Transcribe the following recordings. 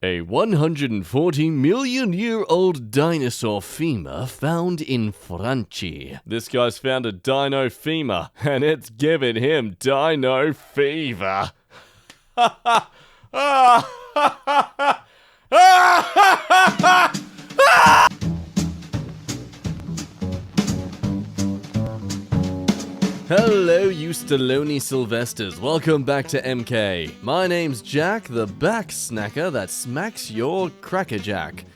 A 140-million-year-old dinosaur femur found in France. This guy's found a dino femur, and it's giving him dino fever. Hello, you Stallone Sylvesters. Welcome back to EmKay. My name's Jack, the back snacker that smacks your crackerjack.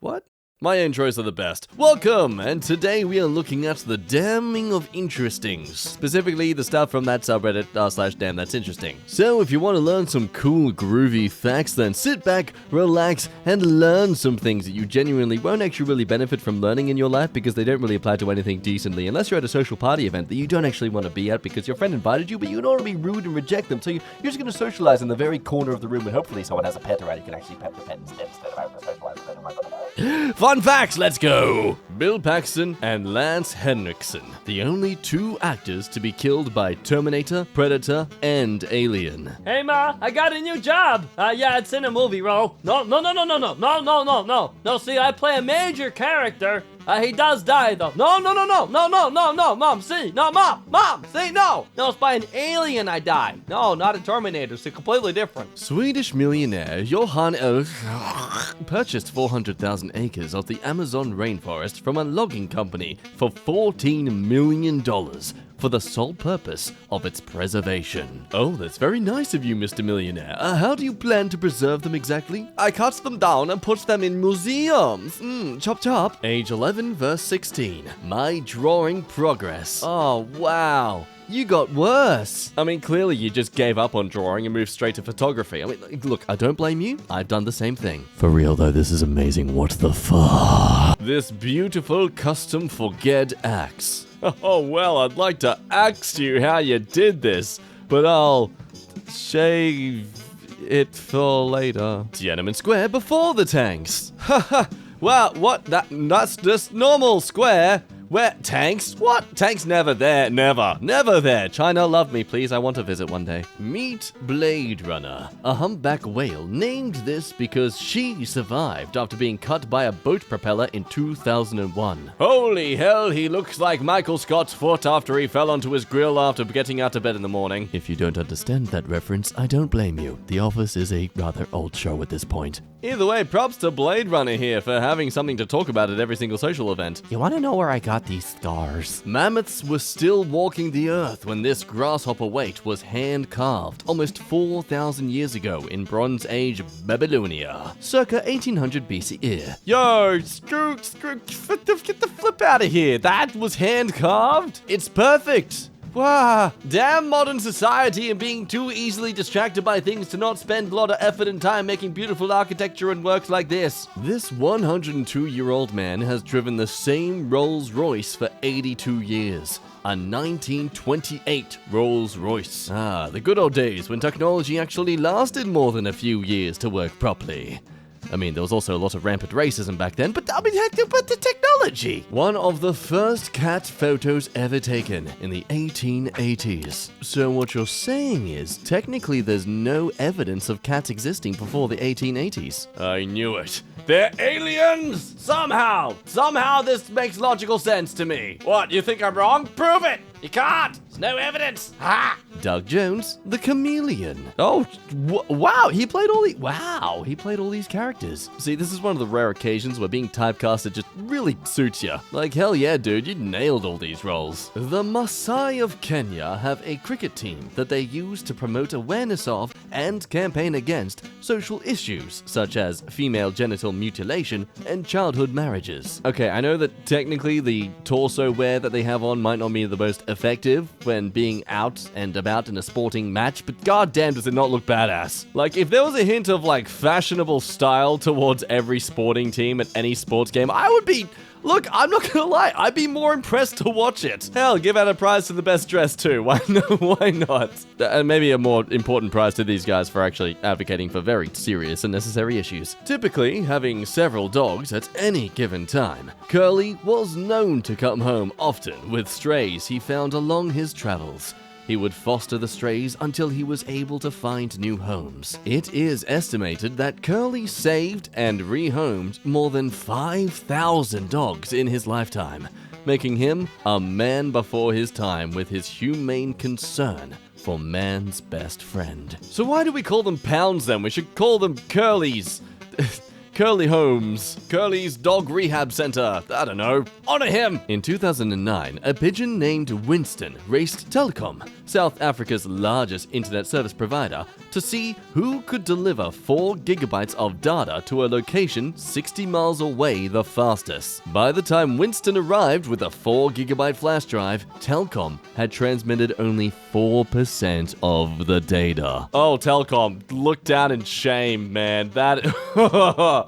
What? My intros are the best. Welcome! And today we are looking at the damning of interestings. Specifically, the stuff from that subreddit r/damnthatsinteresting. So if you want to learn some cool, groovy facts, then sit back, relax, and learn some things that you genuinely won't actually really benefit from learning in your life because they don't really apply to anything decently, unless you're at a social party event that you don't actually want to be at because your friend invited you, but you don't want to be rude and reject them, so you're just going to socialize in the very corner of the room, and hopefully someone has a pet around you can actually pet the pet instead of having to socialize with anyone. Fun facts, let's go! Bill Paxton and Lance Henriksen, the only two actors to be killed by Terminator, Predator, and Alien. Hey Ma, I got a new job. Yeah, it's in a movie role. No, see, I play a major character. He does die though. No, Mom, see, no, Mom, see, no. No, it's by an alien I die. No, not a Terminator, it's completely different. Swedish millionaire Johan purchased 400,000 acres of the Amazon rainforest from a logging company for $14 million. For the sole purpose of its preservation. Oh, that's very nice of you, Mr. Millionaire. How do you plan to preserve them exactly? I cut them down and put them in museums. Chop chop. Age 11, verse 16. My drawing progress. Oh, wow. You got worse. I mean, clearly you just gave up on drawing and moved straight to photography. I mean, look, I don't blame you. I've done the same thing. For real though, this is amazing. What the fuck? This beautiful custom forget axe. Oh, well, I'd like to ask you how you did this, but I'll shave it for later. Tiananmen Square before the tanks. Haha. Wow, what? That's just normal square. Where? Tanks? What? Tanks never there. Never there. China, love me, please. I want to visit one day. Meet Blade Runner. A humpback whale named this because she survived after being cut by a boat propeller in 2001. Holy hell, he looks like Michael Scott's foot after he fell onto his grill after getting out of bed in the morning. If you don't understand that reference, I don't blame you. The Office is a rather old show at this point. Either way, props to Blade Runner here for having something to talk about at every single social event. You want to know where I got these scars? Mammoths were still walking the earth when this grasshopper weight was hand-carved almost 4,000 years ago in Bronze Age Babylonia, circa 1800 BCE. Yo, screw, get the flip out of here. That was hand-carved? It's perfect. Wow, damn modern society and being too easily distracted by things to not spend a lot of effort and time making beautiful architecture and works like this. This 102-year-old man has driven the same Rolls-Royce for 82 years. A 1928 Rolls-Royce. Ah, the good old days when technology actually lasted more than a few years to work properly. I mean, there was also a lot of rampant racism back then, but the technology! One of the first cat photos ever taken in the 1880s. So what you're saying is, technically there's no evidence of cats existing before the 1880s. I knew it. They're aliens! Somehow this makes logical sense to me. What, you think I'm wrong? Prove it! You can't! There's no evidence! Ha! Doug Jones, the chameleon. Oh, wow, he played all these characters. See, this is one of the rare occasions where being typecasted just really suits you. Like, hell yeah, dude, you nailed all these roles. The Maasai of Kenya have a cricket team that they use to promote awareness of and campaign against social issues, such as female genital mutilation and childhood marriages. Okay, I know that technically the torso wear that they have on might not be the most effective when being out and about in a sporting match, but goddamn does it not look badass. Like, if there was a hint of, like, fashionable style towards every sporting team at any sports game, I would be... Look, I'm not gonna lie, I'd be more impressed to watch it. Hell, give out a prize to the best dressed too. Why not? And maybe a more important prize to these guys for actually advocating for very serious and necessary issues. Typically, having several dogs at any given time, Curly was known to come home often with strays he found along his travels. He would foster the strays until he was able to find new homes. It is estimated that Curly saved and rehomed more than 5,000 dogs in his lifetime, making him a man before his time with his humane concern for man's best friend. So why do we call them pounds then? We should call them Curlies. Curly Homes, Curly's Dog Rehab Center, I don't know, honor him! In 2009, a pigeon named Winston raced Telkom, South Africa's largest internet service provider, to see who could deliver 4 gigabytes of data to a location 60 miles away the fastest. By the time Winston arrived with a 4 gigabyte flash drive, Telkom had transmitted only 4% of the data. Oh, Telkom, look down in shame, man. That...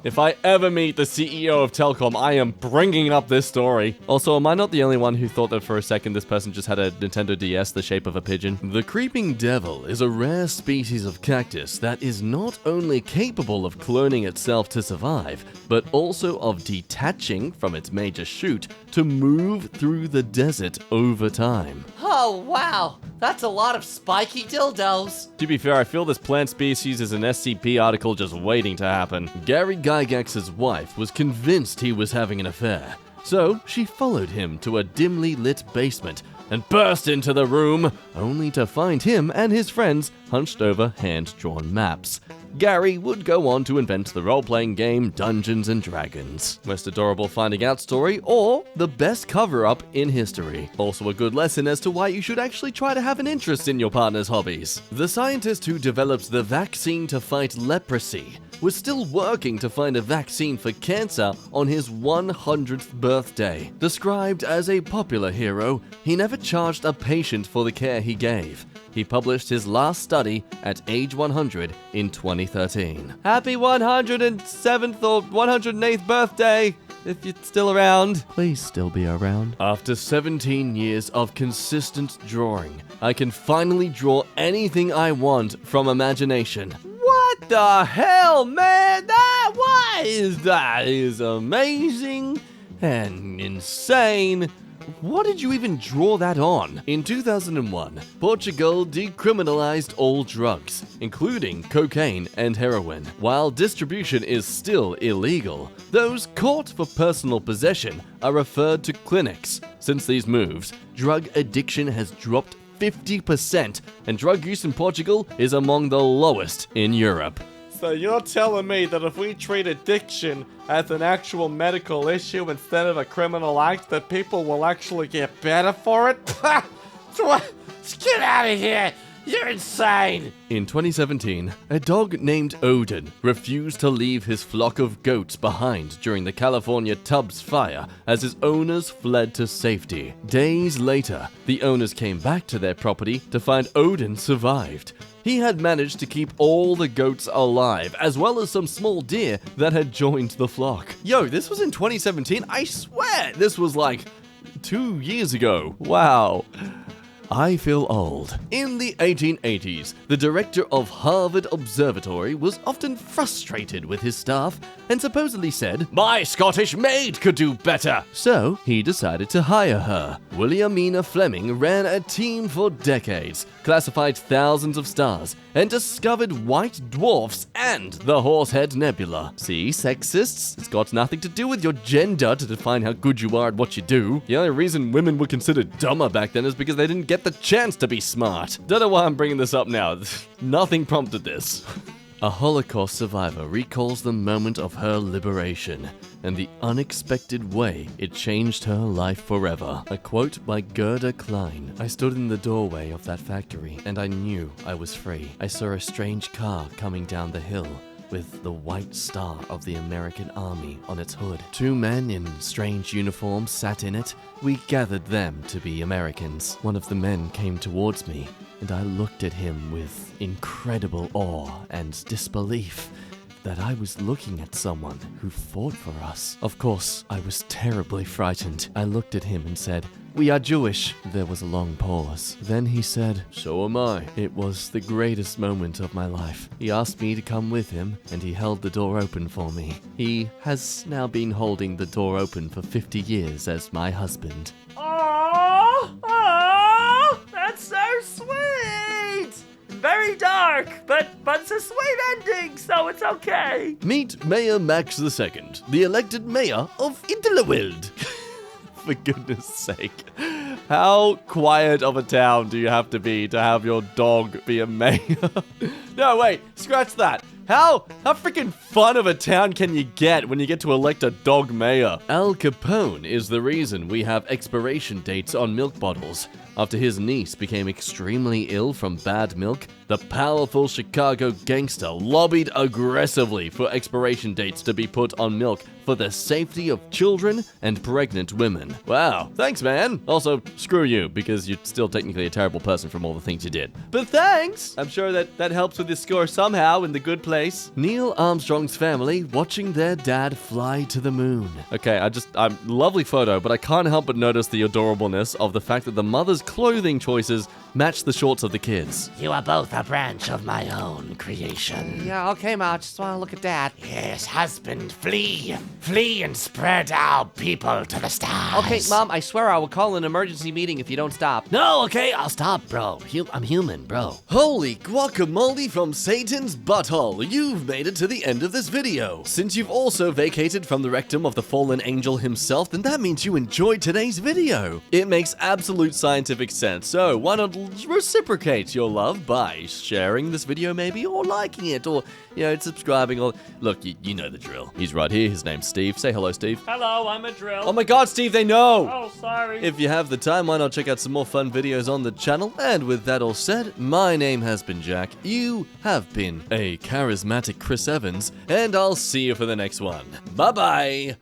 If I ever meet the CEO of Telkom, I am bringing up this story. Also, am I not the only one who thought that for a second this person just had a Nintendo DS the shape of a pigeon? The creeping devil is a rare species of cactus that is not only capable of cloning itself to survive, but also of detaching from its major shoot to move through the desert over time. Oh, wow. That's a lot of spiky dildos. To be fair, I feel this plant species is an SCP article just waiting to happen. Gary Gygax's wife was convinced he was having an affair, so she followed him to a dimly lit basement and burst into the room, only to find him and his friends hunched over hand-drawn maps. Gary would go on to invent the role-playing game Dungeons & Dragons. Most adorable finding out story, or the best cover-up in history. Also a good lesson as to why you should actually try to have an interest in your partner's hobbies. The scientist who developed the vaccine to fight leprosy was still working to find a vaccine for cancer on his 100th birthday. Described as a popular hero, he never charged a patient for the care he gave. He published his last study at age 100 in 2013. Happy 107th or 108th birthday! If you're still around, please still be around. After 17 years of consistent drawing, I can finally draw anything I want from imagination. What the hell, man? That is amazing and insane. What did you even draw that on? In 2001, Portugal decriminalized all drugs, including cocaine and heroin. While distribution is still illegal, those caught for personal possession are referred to clinics. Since these moves, drug addiction has dropped 50%, and drug use in Portugal is among the lowest in Europe. So you're telling me that if we treat addiction as an actual medical issue instead of a criminal act, that people will actually get better for it? Get out of here! You're insane! In 2017, a dog named Odin refused to leave his flock of goats behind during the California Tubbs fire as his owners fled to safety. Days later, the owners came back to their property to find Odin survived. He had managed to keep all the goats alive, as well as some small deer that had joined the flock. Yo, this was in 2017? I swear this was like 2 years ago. Wow. I feel old. In the 1880s, the director of Harvard Observatory was often frustrated with his staff and supposedly said, "My Scottish maid could do better." So he decided to hire her. Williamina Fleming ran a team for decades, classified thousands of stars, and discovered white dwarfs and the Horsehead Nebula. See, sexists? It's got nothing to do with your gender to define how good you are at what you do. The only reason women were considered dumber back then is because they didn't get the chance to be smart. Don't know why I'm bringing this up now. Nothing prompted this. A Holocaust survivor recalls the moment of her liberation and the unexpected way it changed her life forever. A quote by Gerda Klein. "I stood in the doorway of that factory and I knew I was free. I saw a strange car coming down the hill with the white star of the American Army on its hood. 2 men in strange uniforms sat in it. We gathered them to be Americans. One of the men came towards me, and I looked at him with incredible awe and disbelief that I was looking at someone who fought for us. Of course, I was terribly frightened. I looked at him and said, 'We are Jewish.' There was a long pause. Then he said, 'So am I.' It was the greatest moment of my life. He asked me to come with him, and he held the door open for me. He has now been holding the door open for 50 years as my husband." Aww, that's so sweet! dark, but it's a sweet ending, so it's okay. Meet Mayor Max II, the elected mayor of Interlewild. For goodness sake. How quiet of a town do you have to have your dog be a mayor? No, wait, scratch that. How freaking fun of a town can you get when you get to elect a dog mayor? Al Capone is the reason we have expiration dates on milk bottles. After his niece became extremely ill from bad milk, the powerful Chicago gangster lobbied aggressively for expiration dates to be put on milk for the safety of children and pregnant women. Wow, thanks, man. Also, screw you, because you're still technically a terrible person from all the things you did. But thanks! I'm sure that helps with your score somehow in the good place. Neil Armstrong's family watching their dad fly to the moon. Okay, lovely photo, but I can't help but notice the adorableness of the fact that the mother's clothing choices match the shorts of the kids. You are both a branch of my own creation. Yeah, okay, Ma, I just want to look at Dad. Yes, husband, flee. Flee and spread our people to the stars. Okay, Mom, I swear I will call an emergency meeting if you don't stop. No, okay, I'll stop, bro. I'm human, bro. Holy guacamole from Satan's butthole, you've made it to the end of this video. Since you've also vacated from the rectum of the fallen angel himself, then that means you enjoyed today's video. It makes absolute scientific sense, so why not reciprocate your love by sharing this video maybe, or liking it, or, subscribing, or... Look, you know the drill. He's right here, his name's Steve. Say hello, Steve. Hello, I'm a drill. Oh my god, Steve, they know! Oh, sorry. If you have the time, why not check out some more fun videos on the channel? And with that all said, my name has been Jack. You have been a charismatic Chris Evans, and I'll see you for the next one. Bye-bye!